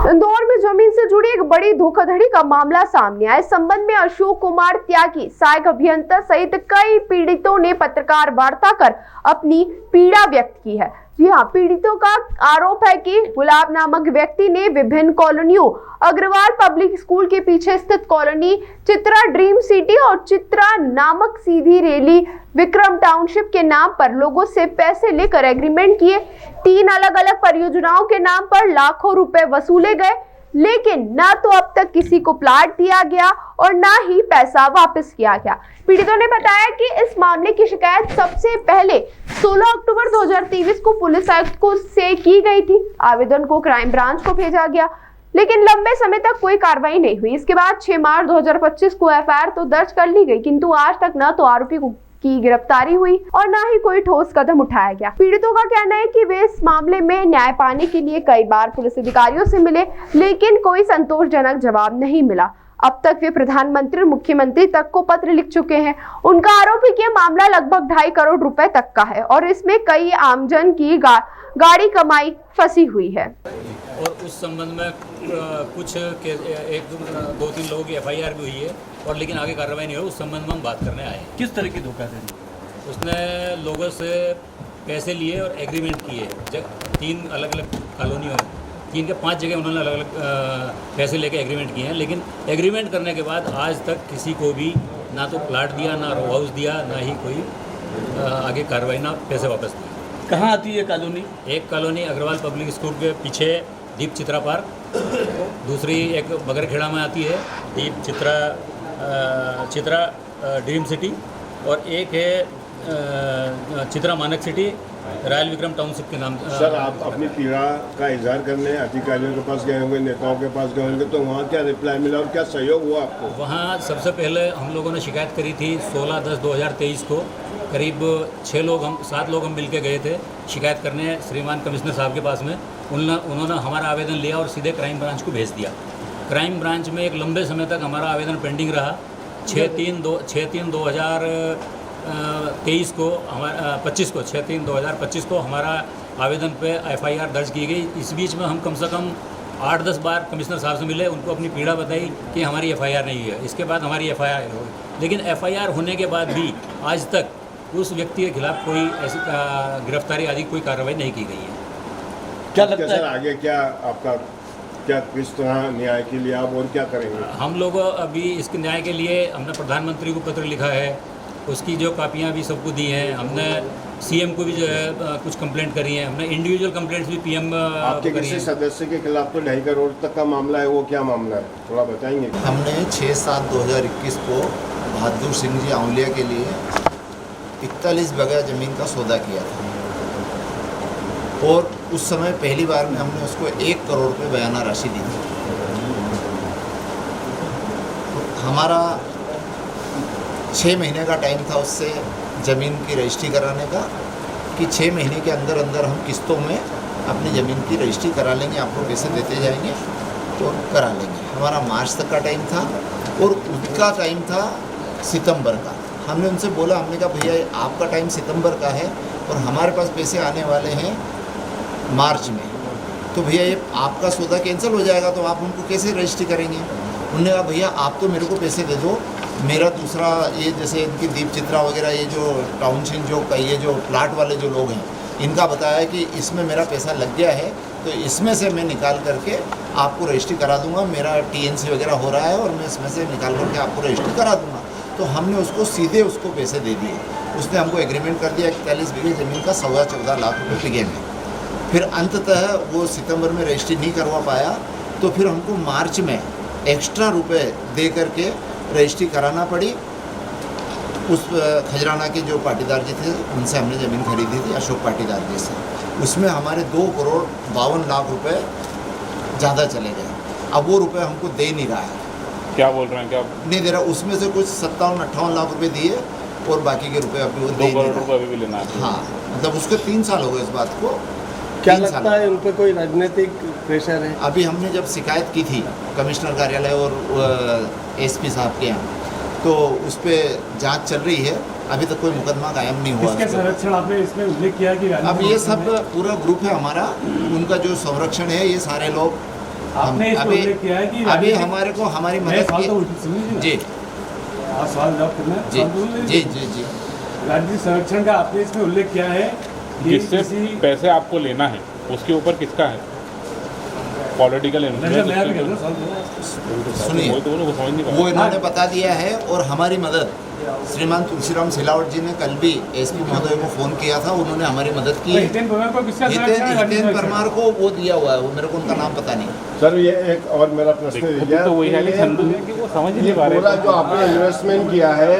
इंदौर में जमीन से जुड़ी एक बड़ी धोखाधड़ी का मामला सामने आया। इस संबंध में अशोक कुमार त्यागी, सहायक अभियंता सहित कई पीड़ितों ने पत्रकार वार्ता कर अपनी पीड़ा व्यक्त की है। जी हाँ, पीड़ितों का आरोप है कि गुलाब नामक व्यक्ति ने विभिन्न कॉलोनियों, अग्रवाल पब्लिक स्कूल के पीछे स्थित कॉलोनी चित्रा ड्रीम सिटी और चित्रा नामक सीधी रेली विक्रम टाउनशिप के नाम पर लोगों से पैसे लेकर एग्रीमेंट किए। 3 अलग अलग परियोजनाओं के नाम पर लाखों रुपए वसूले गए, लेकिन न तो अब तक किसी को प्लाट दिया गया और न ही पैसा वापस किया गया। पीड़ितों ने बताया कि इस मामले की शिकायत सबसे पहले 16 अक्टूबर 2023 को पुलिस आयुक्त को से की गई थी। आवेदन को क्राइम ब्रांच को भेजा गया, लेकिन लंबे समय तक कोई कार्रवाई नहीं हुई। इसके बाद 6 मार्च 2025 को एफआईआर तो दर्ज कर ली गई, किंतु आज तक न तो आरोपी की गिरफ्तारी हुई और न ही कोई ठोस कदम उठाया गया। पीड़ितों का कहना है कि वे इस मामले में न्याय पाने के लिए कई बार पुलिस अधिकारियों से मिले, लेकिन कोई संतोषजनक जवाब नहीं मिला। अब तक वे प्रधानमंत्री और मुख्यमंत्री तक को पत्र लिख चुके हैं। उनका आरोप है कि मामला लगभग 2.5 करोड़ रुपए तक का है और इसमें कई आमजन की गाड़ी कमाई फंसी हुई है। और उस संबंध में कुछ 1-2-3 लोगों की एफआईआर भी हुई है और लेकिन आगे कार्रवाई नहीं हुई। उस संबंध में हम बात करने आए हैं। किस तरह की धोखाधड़ी? उसने लोगों से पैसे लिए और एग्रीमेंट किए। जब 3 अलग अलग कॉलोनियों 3 के 5 जगह उन्होंने अलग अलग पैसे लेके एग्रीमेंट किए हैं, लेकिन एग्रीमेंट करने के बाद आज तक किसी को भी ना तो प्लाट दिया, ना रो हाउस दिया, ना ही कोई आगे कार्रवाई, ना पैसे वापस दिए। कहाँ आती है कॉलोनी? एक कॉलोनी अग्रवाल पब्लिक स्कूल के पीछे दीप चित्रा पार्क, दूसरी एक बगरखेड़ा में आती है दीप चित्रा ड्रीम सिटी, और एक है चित्रा मानक सिटी रॉयल विक्रम टाउनशिप के नाम। सर, आप अपनी पीड़ा का इजहार करने अधिकारियों के पास गए होंगे, नेताओं के पास गए होंगे, तो वहाँ क्या रिप्लाई मिला और क्या सहयोग हुआ आपको? वहाँ सबसे पहले हम लोगों ने शिकायत करी थी 16/10/2023 को। करीब 7 लोग हम मिलके गए थे शिकायत करने श्रीमान कमिश्नर साहब के पास में। उन्होंने हमारा आवेदन लिया और सीधे क्राइम ब्रांच को भेज दिया। क्राइम ब्रांच में एक लंबे समय तक हमारा आवेदन पेंडिंग रहा। 6/3/2023 को हमारा 6/3/2025 को हमारा आवेदन पे एफआईआर दर्ज की गई। इस बीच में हम कम से कम 8-10 बार कमिश्नर साहब से मिले, उनको अपनी पीड़ा बताई कि हमारी एफआईआर नहीं है। इसके बाद हमारी एफआईआर हो गई, लेकिन एफआईआर होने के बाद भी आज तक उस व्यक्ति के खिलाफ कोई ऐसी गिरफ्तारी आदि कोई कार्रवाई नहीं की गई है। क्या लगता है सर, आगे क्या आपका किस तरह न्याय के लिए आप और क्या करेंगे? हम लोग अभी इसके न्याय के लिए हमने प्रधानमंत्री को पत्र लिखा है, उसकी जो कापियाँ भी सबको दी हैं। हमने सीएम को भी जो है कुछ कंप्लेंट करी है। हमने इंडिविजुअल कंप्लेंट्स भी पीएम आपके किसी सदस्य के खिलाफ तो 2.5 करोड़ तक का मामला है, वो क्या मामला है, थोड़ा बताएंगे? हमने 6/7/2021 को बहादुर सिंह जी आंवलिया के लिए 41 बीघा ज़मीन का सौदा किया था और उस समय पहली बार में हमने उसको 1 करोड़ रुपये बयाना राशि दी थी। हमारा 6 महीने का टाइम था उससे ज़मीन की रजिस्ट्री कराने का, कि 6 महीने के अंदर अंदर हम किस्तों में अपनी ज़मीन की रजिस्ट्री करा लेंगे, आपको पैसे देते जाएंगे तो करा लेंगे। हमारा मार्च तक का टाइम था और उसका टाइम था सितंबर का। हमने उनसे बोला, हमने कहा भैया आपका टाइम सितंबर का है और हमारे पास पैसे आने वाले हैं मार्च में, तो भैया ये आपका सौदा कैंसिल हो जाएगा तो आप उनको कैसे रजिस्ट्री करेंगे? उन्होंने कहा भैया आप तो मेरे को पैसे दे दो, मेरा दूसरा ये जैसे इनकी दीप चित्रा वगैरह ये जो टाउनशिप जो ये जो प्लाट वाले जो लोग हैं, इनका बताया कि इसमें मेरा पैसा लग गया है तो इसमें से मैं निकाल करके आपको रजिस्ट्री करा दूंगा, मेरा टीएनसी वगैरह हो रहा है और मैं इसमें से निकाल करके आपको रजिस्ट्री करा दूंगा। तो हमने उसको सीधे उसको पैसे दे दिए। उसने हमको एग्रीमेंट कर दिया 41 बीघे ज़मीन का 14.25 लाख रुपये बीघे में। फिर अंततः वो सितंबर में रजिस्ट्री नहीं करवा पाया, तो फिर हमको मार्च में एक्स्ट्रा रुपए दे करके रजिस्ट्री कराना पड़ी। उस खजराना के जो पाटीदार जी थे उनसे हमने ज़मीन खरीदी थी, अशोक पाटीदार जी से। उसमें हमारे 2,52 लाख रुपए ज़्यादा चले गए। अब वो रुपए हमको दे नहीं रहा है। क्या बोल रहे हैं? क्या नहीं दे रहा? उसमें से कुछ 57-58 लाख रुपए दिए और बाकी के रुपए अभी वो 2 करोड़ रुपये अभी भी लेना है। हाँ, मतलब उसको 3 साल हो गए इस बात को। क्या लगता है उन पर कोई राजनीतिक प्रेशर है? अभी हमने जब शिकायत की थी कमिश्नर कार्यालय और एसपी साहब के यहाँ, तो उस पर जांच चल रही है। अभी तक कोई मुकदमा कायम नहीं हुआ। इसके संरक्षण आपने इसमें उल्लेख किया कि अब ये सब पूरा ग्रुप है हमारा, उनका जो संरक्षण है ये सारे लोग आपने इसमें अभी उल्लेख किया है कि अभी हमारे को हमारी मैं मदद सवाल तो की सुनिए जी आप सवाल जवाब करना है, जी सवाल तो सुनिए। जी जी जी राज्य संरक्षण का आपने इसमें उल्लेख किया है कि जिससे किसी पैसे आपको लेना है उसके ऊपर किसका है पॉलिटिकल नहीं, मैं भी कर रहा हूँ, सवाल तो सुनिए वो तो उनको समझ नहीं पा वो इन्होंने बता दिया है। और हमारी मदद श्रीमान तुलसीराम सिलावट जी ने कल भी एसपी महोदय को फोन किया था, उन्होंने हमारी मदद की है। हितेन परमार को किसका संरक्षण है? राज्य हितेन संरक्षण। परमार को वो दिया हुआ है, वो मेरे को उनका नाम पता नहीं। सर ये एक और मेरा प्रश्न रहे है तो वही है कि संदू है कि वो समझ ही नहीं पा पूरा रहे जो आपने इन्वेस्टमेंट किया है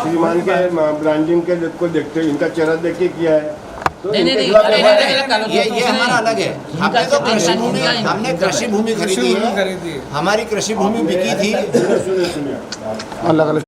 श्रीमान के ब्रांडिंग के को देखते हुए इनका चेहरा देख के किया है तो नहीं, इनके नहीं, खिलाफ नहीं, FIR नहीं, ये हमारा अलग है। हमने तो कृषि भूमि खरीदी है, हमारी कृषि भूमि बिकी थी। सुनिए